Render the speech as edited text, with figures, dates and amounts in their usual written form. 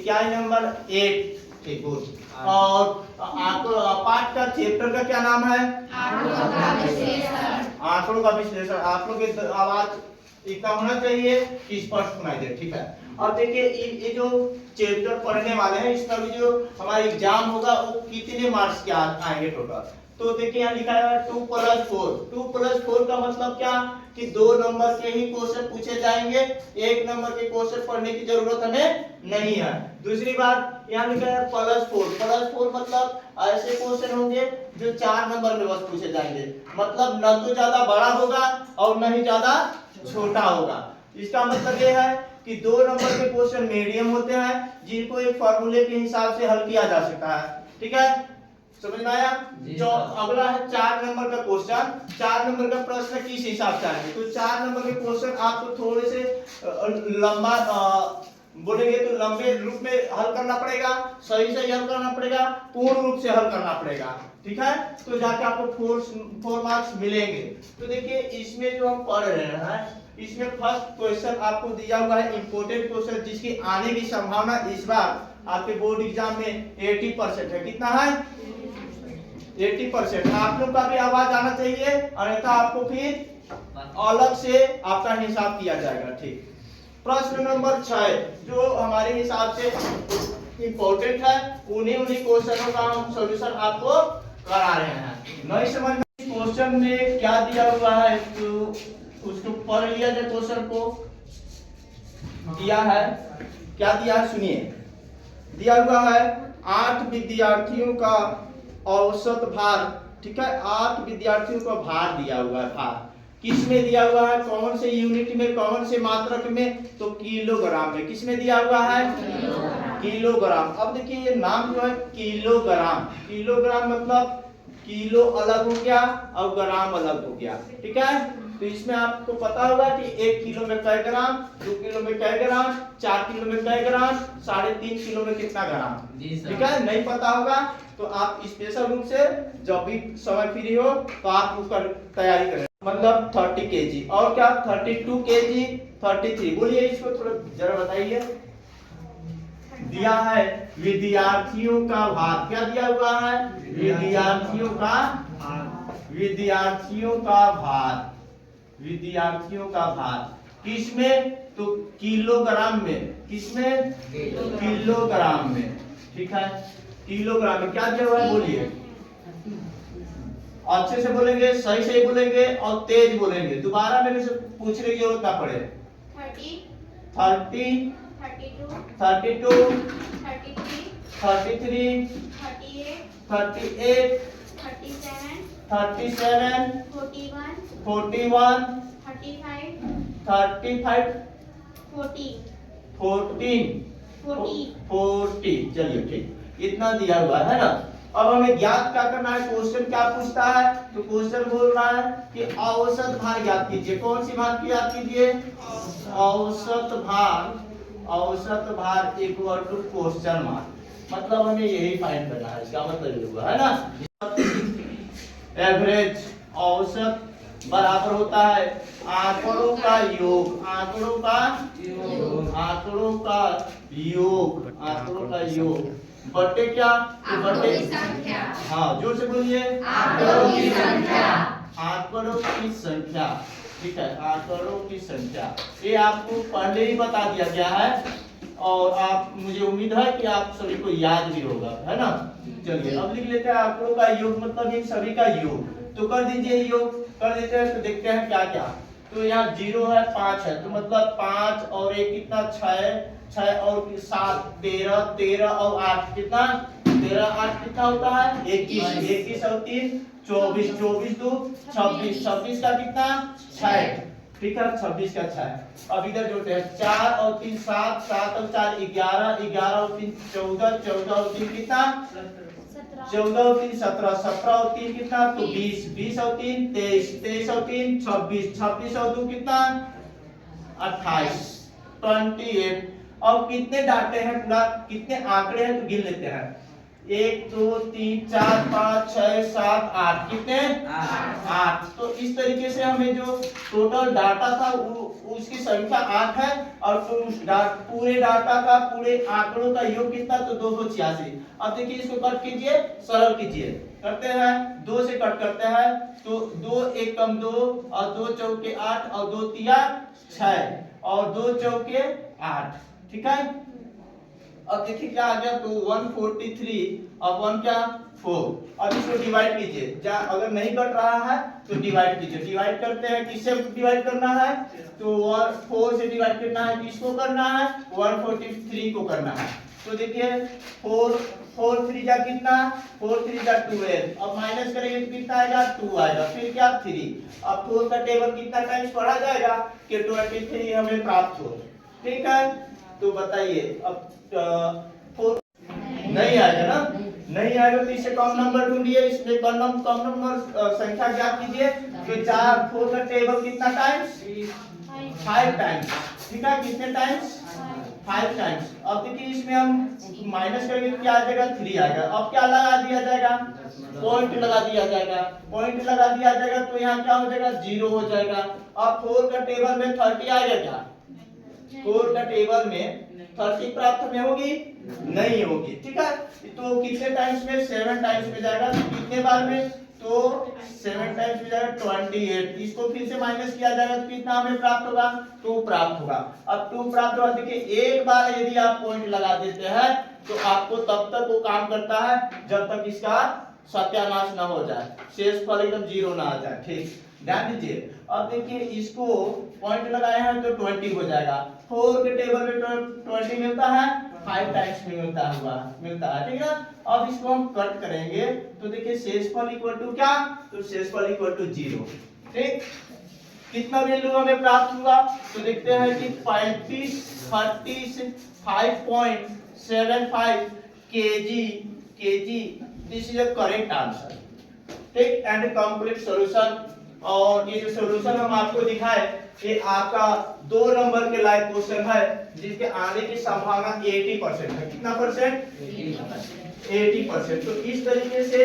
क्या है नंबर 8, ठीक गुड। और आपको पाठ का चैप्टर का क्या नाम है? आंकड़ों का विश्लेषण। आप लोग की आवाज इतना होना चाहिए कि स्पष्ट सुनाई दे, ठीक है। अब देखिए ये जो चैप्टर पढ़ने वाले हैं इसका भी जो हमारा एग्जाम होगा वो कितने मार्क्स के आएंगे टोटल। तो देखिए यहाँ लिखा है 2 + 4। 2 + 4 का मतलब क्या कि 2 नंबर के ही क्वेश्चन पूछे जाएंगे, 1 नंबर के क्वेश्चन पढ़ने की जरूरत हमें नहीं है। दूसरी बात यहाँ लिखा है +4। +4 मतलब ऐसे क्वेश्चन होंगे जो 4 नंबर में बस पूछे जाएंगे, मतलब न तो ज्यादा बड़ा होगा और न ही ज्यादा छोटा होगा। इसका मतलब ये है कि 2 नंबर के क्वेश्चन मीडियम होते हैं जिनको एक फार्मूले के हिसाब से हल किया जा सकता है, ठीक है, समझ में आया। जो अगला है 4 नंबर का क्वेश्चन। 4 नंबर का प्रश्न किस हिसाब से आएंगे, तो 4 नंबर के क्वेश्चन आपको थोड़े से लंबा बोलेंगे तो लंबे रूप में हल करना पड़ेगा, सही सही हल करना पड़ेगा, पूर्ण रूप से हल करना पड़ेगा, ठीक है, तो जाके आपको 4 मार्क्स मिलेंगे। तो देखिए इसमें जो हम पढ़ रहे हैं इसमें फर्स्ट क्वेश्चन आपको दिया हुआ है इंपोर्टेंट क्वेश्चन जिसकी आने की संभावना इस बार आपके बोर्ड एग्जाम में 80% है। कितना है? 80%। आप लोग का भी आवाज आना चाहिए, अन्यथा आपको फिर अलग से आपका हिसाब किया जाएगा, ठीक। प्रश्न नंबर 6 जो हमारे हिसाब से इंपॉर्टेंट है, उन्हीं क्वेश्चनों का हम सॉल्यूशन आपको करा रहे हैं। नहीं समझ में क्वेश्चन में क्या दिया हुआ है तो उसको पढ़ लिया जाए। क्वेश्चन को दिया है, क्या दिया है सुनिए। दिया हुआ है 8 विद्यार्थियों का औसत भार, ठीक है, 8 विद्यार्थियों का भार दिया हुआ है। भार किस में दिया हुआ है, कौन से यूनिट में, कौन से मात्रक में, तो किलोग्राम में। किस में दिया हुआ है? किलोग्राम। अब देखिए ये नाम जो है किलोग्राम, किलोग्राम मतलब किलो अलग हो गया और ग्राम अलग हो गया, ठीक है। तो इसमें आपको पता होगा कि 1 किलो में कै ग्राम, 2 किलो में कै ग्राम, 4 किलो में कै ग्राम, 3.5 किलो में कितना ग्राम, ठीक है। नहीं पता होगा तो आप स्पेशल रूप से जब भी समय फ्री हो तो आप उसका तैयारी करें। मतलब 30 केजी और क्या 32 केजी, 33। बोलिए इसको थोड़ा जरा बताइए। दिया है विद्यार्थियों का भार, क्या दिया हुआ है? विद्यार्थियों का भार, विद्यार्थियों का भार किसमें, तो किलोग्राम में। किसमें? किलोग्राम में, ठीक है, किलोग्राम में। क्या दिया हुआ है बोलिए, अच्छे से बोलेंगे, सही सही बोलेंगे और तेज बोलेंगे, दोबारा मेरे से पूछने की जरूरत ना पड़े। 30, 32, 33, 38, 37, 41, 35, 40। चलिए ठीक, इतना दिया हुआ है ना। अब हमें ज्ञात क्या करना है, क्वेश्चन क्या पूछता है, तो क्वेश्चन बोल रहा है कि औसत भार ज्ञात कीजिए। कौन सी भार की ज्ञात कीजिए? औसत भार। औसत भार इक्वल टू क्वेश्चन मार्क, मतलब हमें यही फाइंड करना है, इसका मतलब ये हुआ है ना। एवरेज, औसत बराबर होता है आंकड़ों का योग, आंकड़ों का योग, आंकड़ों का योग, आंकड़ों का योग बटे क्या, बटे संख्या। हाँ जोर से बोलिए, आंकड़ों की संख्या, आंकड़ों की संख्या, ठीक है, आंकड़ों की संख्या। ये आपको पहले ही बता दिया गया है और आप, मुझे उम्मीद है कि आप सभी को याद भी होगा, है ना। चलिए अब लिख लेते हैं आंकड़ों का योग, मतलब इन सभी का योग। तो कर दीजिए योग, कर देते हैं। तो देखते हैं क्या क्या। तो यहाँ 0 है, 5 है, तो मतलब 5 और 1 कितना, 6, 6 और 7 13, 13 और 8 कितना, 13, 8 कितना होता है 21, 21 और 3 24, 24 2 26, 26 का कितना 6, ठीक है, 26 का 6। अब इधर जोड़ते हैं 4 और 3 7, 7 और 4 11, 11 और 3 14, 14 और 3 कितना 14 और 3 17, 17 और 3 कितना, तो 20, 20 और 3 23, 23 और 3 26, 26 और 2 कितना 28, 28। अब कितने डाटे हैं, पूरा कितने आंकड़े हैं तो गिन लेते हैं। 1 2 3 4 5 6 7 8 कितने 8। तो इस तरीके से हमें जो टोटल डाटा था उसकी संख्या 8 है और पूरे डाटा का पूरे आंकड़ों का योग कितना तो 286। अब देखिए इसको कट कीजिए, सरल कीजिए, करते हैं 2 से कट करते हैं तो 2 1 कम 2 और 2 चौके 8 और 2 तिया 6 और 2 चौके 8। ठीक है, अब देखिए क्या आ गया तो 143 और 1 क्या 4। अब इसको डिवाइड कीजिए, अगर नहीं कट रहा है तो डिवाइड कीजिए। डिवाइड करते हैं, किससे डिवाइड करना है तो 4 से डिवाइड करना है, किसको करना है 143 को करना है। तो देखिए 4 3 जा कितना 4 3 जा 12। अब माइनस करेंगे तो कितना आएगा 2 आएगा, फिर क्या 3। अब 4 का टेबल कितना टाइम्स पढ़ा जाएगा कि 23 हमें प्राप्त हो। ठीक है, तो बताइए अब 4 नहीं आएगा ना, नहीं आएगा तो इससे कम नंबर ढूंढिए, इसमें कम नंबर संख्या ज्ञात कीजिए। तो 4 का टेबल कितना टाइम्स 5 टाइम्स। ठीक है, कितने टाइम्स 5 टाइम्स। अब देखिए इसमें हम माइनस करेंगे तो क्या आ जाएगा 3 आएगा। अब क्या लगा दिया जाएगा पॉइंट लगा दिया जाएगा, पॉइंट लगा दिया जाएगा तो यहाँ क्या हो जाएगा 0 हो जाएगा। अब 4 का टेबल में 30 आएगा क्या 4 का टेबल में 30 प्राप्त में होगी नहीं होगी। ठीक है, तो कितने टाइम्स में 7 टाइम्स में जाएगा, कितने बार में तो 7 टाइम्स में जाएगा 28। इसको फिर से माइनस किया जाएगा तो कितना हमें प्राप्त होगा 2 प्राप्त होगा। अब 2 प्राप्त होगा, देखिए एक बार यदि आप पॉइंट लगा देते हैं तो आपको तब तक वो काम करता है जब तक इसका सत्यानाश ना हो जाए, शेषफल एकदम 0 ना आ जाए। ठीक, ध्यान दीजिए। अब देखिए इसको पॉइंट लगाए हैं तो 20 हो जाएगा। 4 के टेबल में 20 मिलता है 5 टाइम्स में मिलता है। ठीक है, अब इसको हम कट करेंगे तो देखिए शेषफल इक्वल टू क्या तो शेषफल इक्वल टू 0। ठीक, कितना वैल्यू हमें प्राप्त हुआ तो देखते हैं कि 35 30 5.75 kg। This is a correct answer. ठीक, एंड कंप्लीट सॉल्यूशन। और ये जो सॉल्यूशन हम आपको दिखाए ये आपका 2 नंबर के लाइव क्वेश्चन है जिसके आने की संभावना 80% है। कितना परसेंट 80%। तो इस तरीके से